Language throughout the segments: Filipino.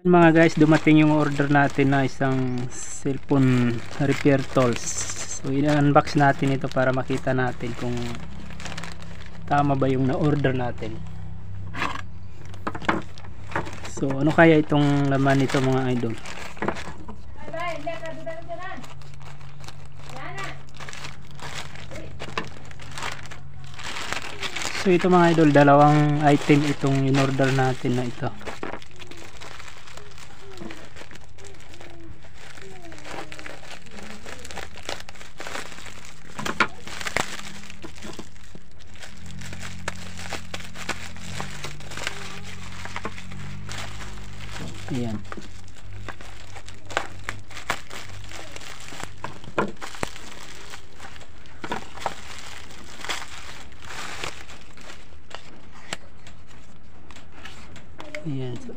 Mga guys, dumating yung order natin na isang cellphone repair tools. So i-unbox natin ito para makita natin kung tama ba yung na-order natin. So ano kaya itong laman nito mga idol? So ito mga idol, dalawang item itong in-order natin na ito. Ayan. Ayan. So,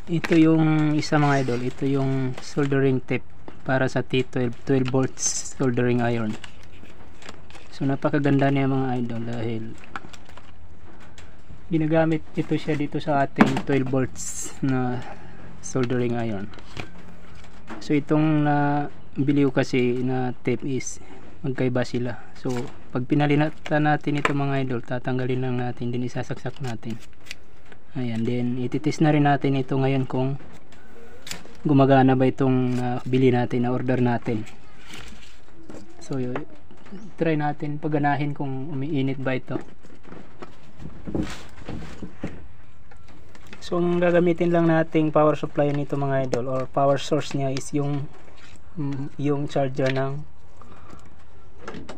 ito yung isa mga idol. Ito yung soldering tape para sa T12 12 volts soldering iron. So napakaganda niya mga idol dahil ginagamit ito siya dito sa ating 12 volts na soldering iron. So itong nabili ko kasi na tape is magkaiba sila. So pag pinalitan natin ito mga idol, tatanggalin lang natin, din isasaksak natin. Ayan, then ititest na rin natin ito ngayon kung gumagana ba itong bili natin, na order natin. So try natin pagganahin kung umiinit ba ito. So ang gagamitin lang nating power supply nito mga idol, or power source niya, is yung charger ng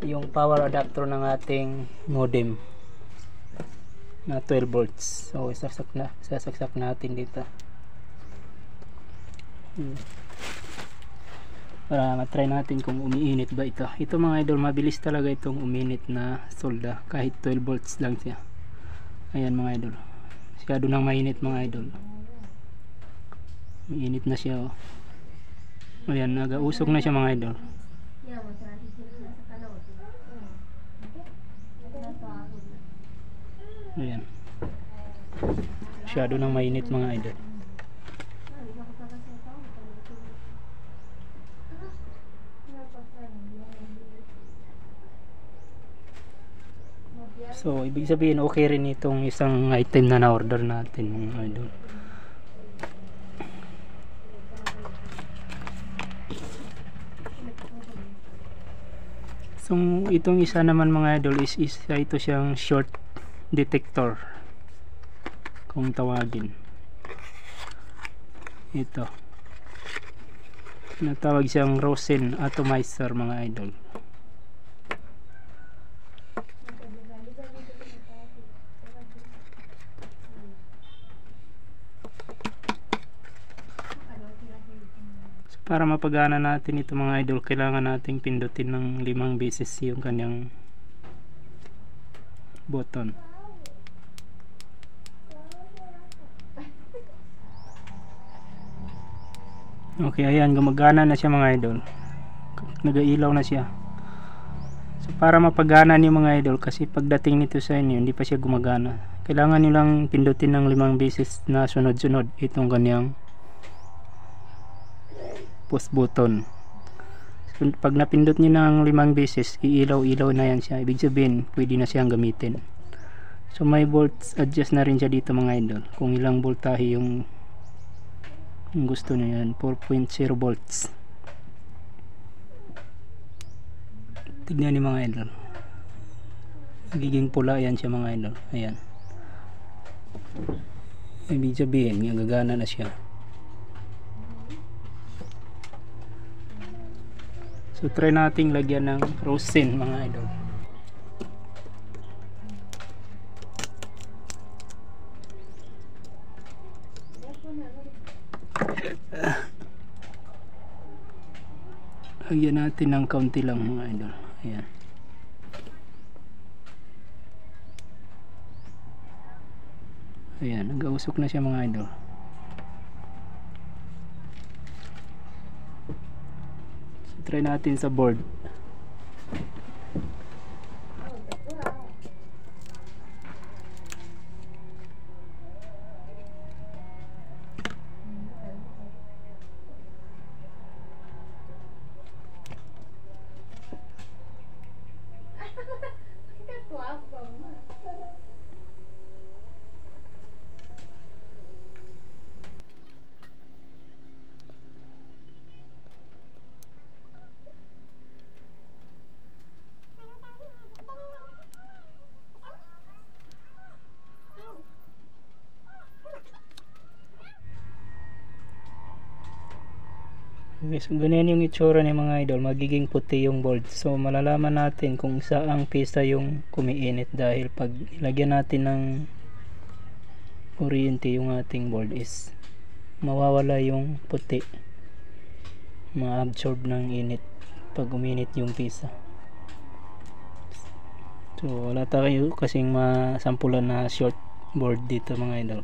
yung power adapter ng ating modem na 12 volts. So sasaksak natin dito para matry natin kung umiinit ba ito. Ito mga idol, mabilis talaga itong uminit na solda kahit 12 volts lang siya. Ayan mga idol, masyado nang mainit mga idol. Mainit na siya oh. Ayan, nagausok na siya mga idol. Ayan, masyado nang mainit mga idol. So ibig sabihin okay rin itong isang item na na-order natin mga idol. So itong isa naman mga idol is ito siyang short detector kung tawagin. Ito natawag siyang Rosen atomizer mga idol. So, para mapagana natin ito mga idol, kailangan nating pindutin ng 5 beses yung kanyang button. Okay, ayan, gumagana na siya mga idol. Nagailaw na siya. So para mapagana niyo mga idol, kasi pagdating nito sa inyo hindi pa siya gumagana, kailangan niyo lang pindutin ng 5 beses na sunod-sunod itong kanyang post button. So, pag napindot niyo ng 5 beses, iilaw-ilaw na yan siya. Ibig sabihin pwede na siyang gamitin. So may volts adjust na rin siya dito mga idol, kung ilang voltahe yung gusto niyo. Yan 4.0 volts. Tignan niyo mga idol, magiging pula yan siya mga idol. Ayan, ibig sabihin gagana na siya. So try nating lagyan ng Rosen mga idol. Lagyan natin ng kaunti lang mga idol. Ayan. Ayan, nag-ausok na siya mga idol. So, try natin sa board. Okay, so ganyan yung itsura ni mga idol, magiging puti yung board. So malalaman natin kung saang pista yung kumiinit dahil pag ilagyan natin ng kuryente yung ating board is mawawala yung puti, ma-absorb ng init pag uminit yung pista. So wala tayo kasing masampulan na short board dito mga idol.